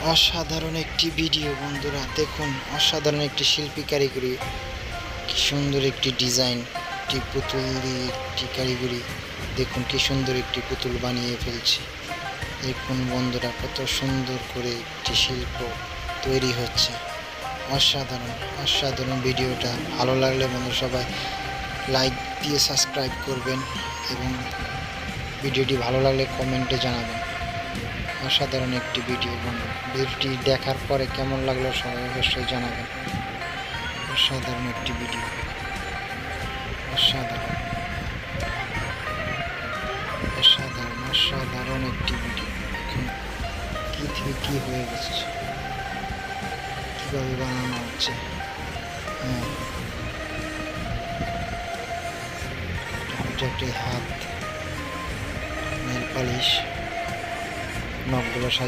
অসাধারণ একটি ভিডিও বন্ধুরা, দেখুন অসাধারণ একটি শিল্পী কারিগরি, কি সুন্দর একটি ডিজাইন, একটি পুতুল দিয়ে একটি কারিগরি। দেখুন কি সুন্দর একটি পুতুল বানিয়ে ফেলছে। দেখুন বন্ধুরা, কত সুন্দর করে একটি শিল্প তৈরি হচ্ছে। অসাধারণ অসাধারণ ভিডিওটা ভালো লাগলে বন্ধু সবাই লাইক দিয়ে সাবস্ক্রাইব করবেন এবং ভিডিওটি ভালো লাগলে কমেন্টে জানাবেন। অসাধারণ একটি ভিডিও বন্ধু, ভিডিওটি দেখার পরে কেমন লাগলো সবাই অবশ্যই জানাবেন। অসাধারণ একটি ভিডিও, অসাধারণ অসাধারণ অসাধারণ একটি ভিডিও। এখন কী থেকে কী হয়ে গেছে, কীভাবে বানানো হচ্ছে। হ্যাঁ, এটা একটি হাত, নেল পালিশ, নখগুলো সাজিয়ে